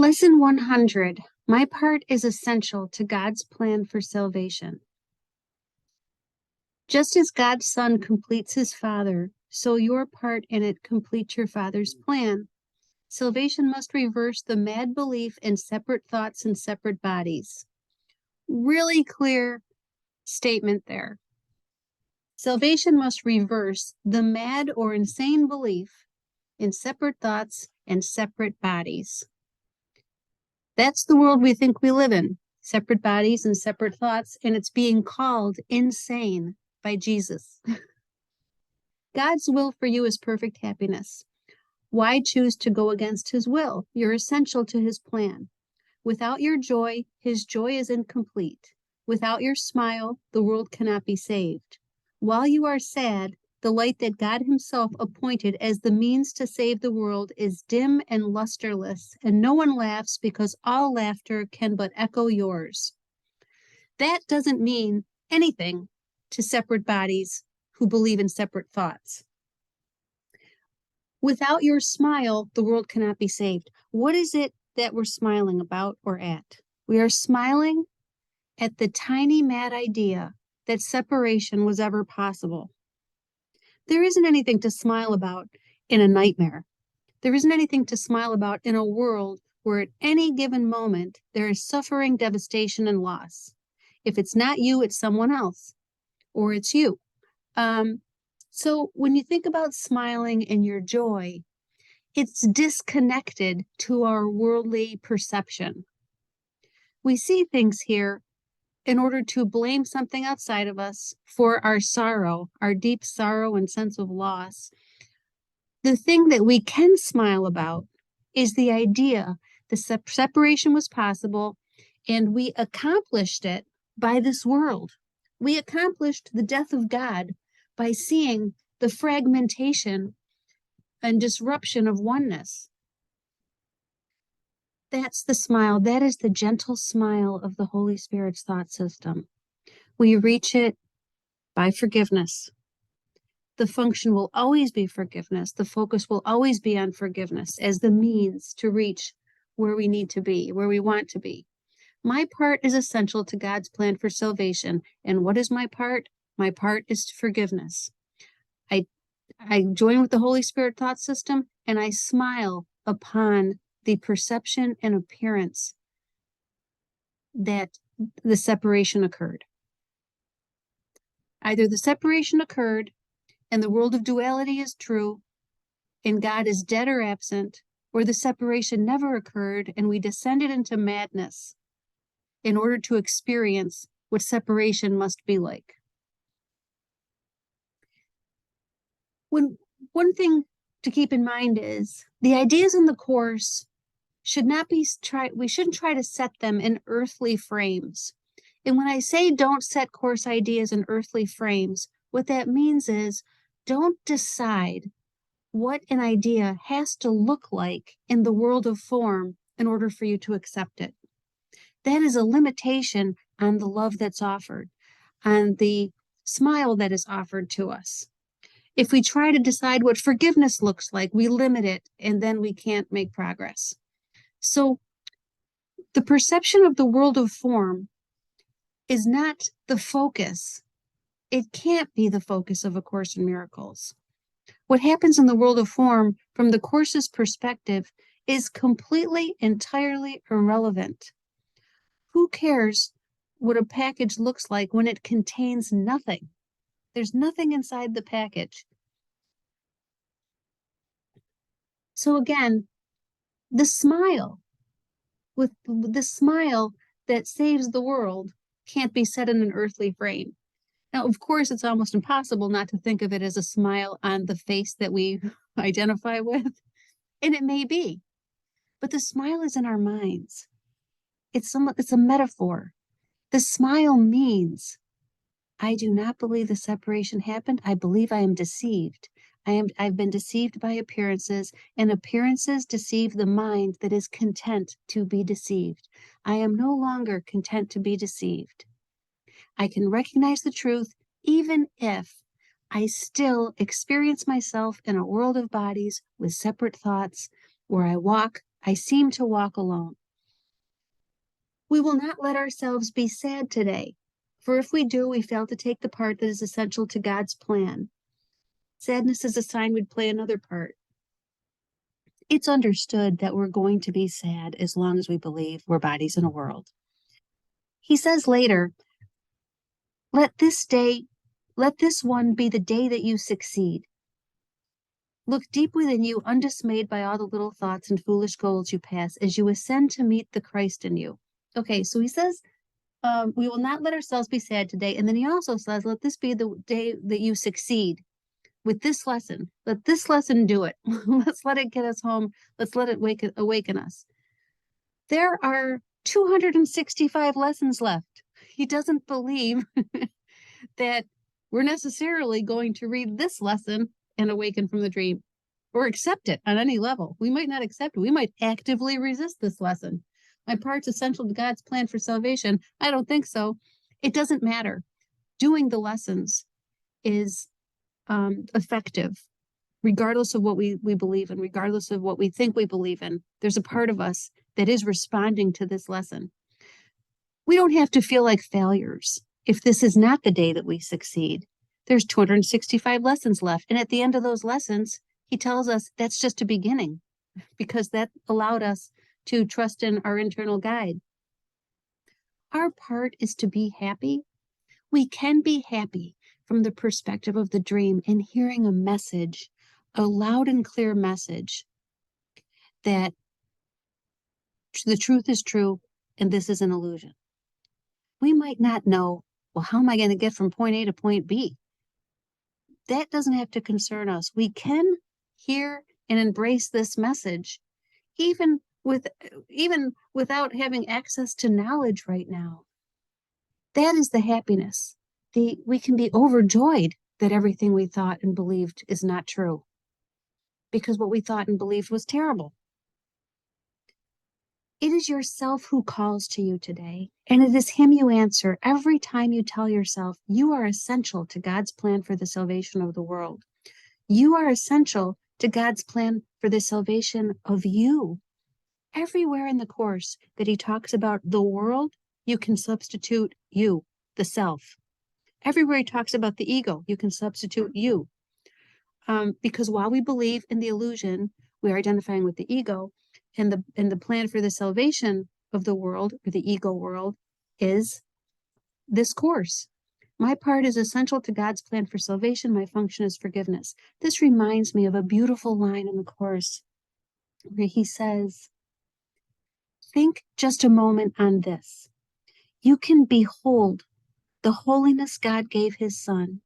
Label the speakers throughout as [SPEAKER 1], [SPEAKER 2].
[SPEAKER 1] Lesson 100. My part is essential to God's plan for salvation. Just as God's Son completes his Father, so your part in it completes your Father's plan. Salvation must reverse the mad belief in separate thoughts and separate bodies. Really clear statement there. Salvation must reverse the mad or insane belief in separate thoughts and separate bodies. That's the world we think we live in, separate bodies and separate thoughts, and it's being called insane by Jesus. God's will for you is perfect happiness. Why choose to go against his will? You're essential to his plan. Without your joy, his joy is incomplete. Without your smile, the world cannot be saved. While you are sad, the light that God himself appointed as the means to save the world is dim and lusterless, and no one laughs because all laughter can but echo yours. That doesn't mean anything to separate bodies who believe in separate thoughts. Without your smile, the world cannot be saved. What is it that we're smiling about or at? We are smiling at the tiny mad idea that separation was ever possible. There isn't anything to smile about in a nightmare. There isn't anything to smile about in a world where at any given moment there is suffering, devastation, and loss. If it's not you, it's someone else, or it's you. So when you think about smiling and your joy, it's disconnected to our worldly perception. We see things here in order to blame something outside of us for our sorrow, our deep sorrow and sense of loss. The thing that we can smile about is the idea the separation was possible, and we accomplished it by this world. We accomplished the death of God by seeing the fragmentation and disruption of oneness. That's the smile. That is the gentle smile of the Holy Spirit's thought system. We reach it by forgiveness. The function will always be forgiveness. The focus will always be on forgiveness as the means to reach where we need to be, where we want to be. My part is essential to God's plan for salvation. And what is my part? My part is forgiveness. I join with the Holy Spirit thought system, and I smile upon the perception and appearance that the separation occurred. Either the separation occurred and the world of duality is true and God is dead or absent, or the separation never occurred and we descended into madness in order to experience what separation must be like. One thing to keep in mind is the ideas in the Course should not be we shouldn't try to set them in earthly frames. And when I say don't set Course ideas in earthly frames, what that means is don't decide what an idea has to look like in the world of form in order for you to accept it. That is a limitation on the love that's offered, on the smile that is offered to us. If we try to decide what forgiveness looks like, we limit it and then we can't make progress. So the perception of the world of form is not the focus. It can't be the focus of A Course in Miracles. What happens in the world of form from the Course's perspective is completely, entirely irrelevant. Who cares what a package looks like when it contains nothing? There's nothing inside the package. So again, the smile that saves the world can't be set in an earthly frame. Now, of course, it's almost impossible not to think of it as a smile on the face that we identify with, and it may be, but the smile is in our minds. It's a metaphor. The smile means, I do not believe the separation happened. I believe I am deceived. I've been deceived by appearances, and appearances deceive the mind that is content to be deceived. I am no longer content to be deceived. I can recognize the truth even if I still experience myself in a world of bodies with separate thoughts, where I walk I seem to walk alone. We will not let ourselves be sad today, for if we do, we fail to take the part that is essential to God's plan. Sadness is a sign we'd play another part. It's understood that we're going to be sad as long as we believe we're bodies in a world. He says later, let this one be the day that you succeed. Look deep within you, undismayed by all the little thoughts and foolish goals you pass as you ascend to meet the Christ in you. Okay, so he says, we will not let ourselves be sad today. And then he also says, let this be the day that you succeed with this lesson. Let this lesson do it. Let's let it get us home. Let's let it awaken us. There are 265 lessons left. He doesn't believe that we're necessarily going to read this lesson and awaken from the dream or accept it on any level. We might not accept it. We might actively resist this lesson. My part's essential to God's plan for salvation. I don't think so. It doesn't matter. Doing the lessons is effective, regardless of what we believe in, regardless of what we think we believe in. There's a part of us that is responding to this lesson. We don't have to feel like failures if this is not the day that we succeed. There's 265 lessons left. And at the end of those lessons, he tells us that's just a beginning, because that allowed us to trust in our internal guide. Our part is to be happy. We can be happy from the perspective of the dream and hearing a message, a loud and clear message that the truth is true and this is an illusion. We might not know, well, how am I going to get from point A to point B? That doesn't have to concern us. We can hear and embrace this message, even without having access to knowledge right now. That is the happiness. We can be overjoyed that everything we thought and believed is not true, because what we thought and believed was terrible. It is yourself who calls to you today, and it is him you answer every time you tell yourself you are essential to God's plan for the salvation of the world. You are essential to God's plan for the salvation of you. Everywhere in the Course that he talks about the world, you can substitute you, the self. Everywhere he talks about the ego, you can substitute you. Because while we believe in the illusion, we're identifying with the ego, and the plan for the salvation of the world, or the ego world, is this Course. My part is essential to God's plan for salvation. My function is forgiveness. This reminds me of a beautiful line in the Course where he says, think just a moment on this. You can behold the holiness God gave his Son,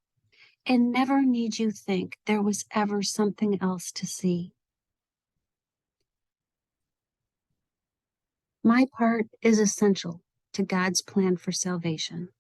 [SPEAKER 1] and never need you think there was ever something else to see. My part is essential to God's plan for salvation.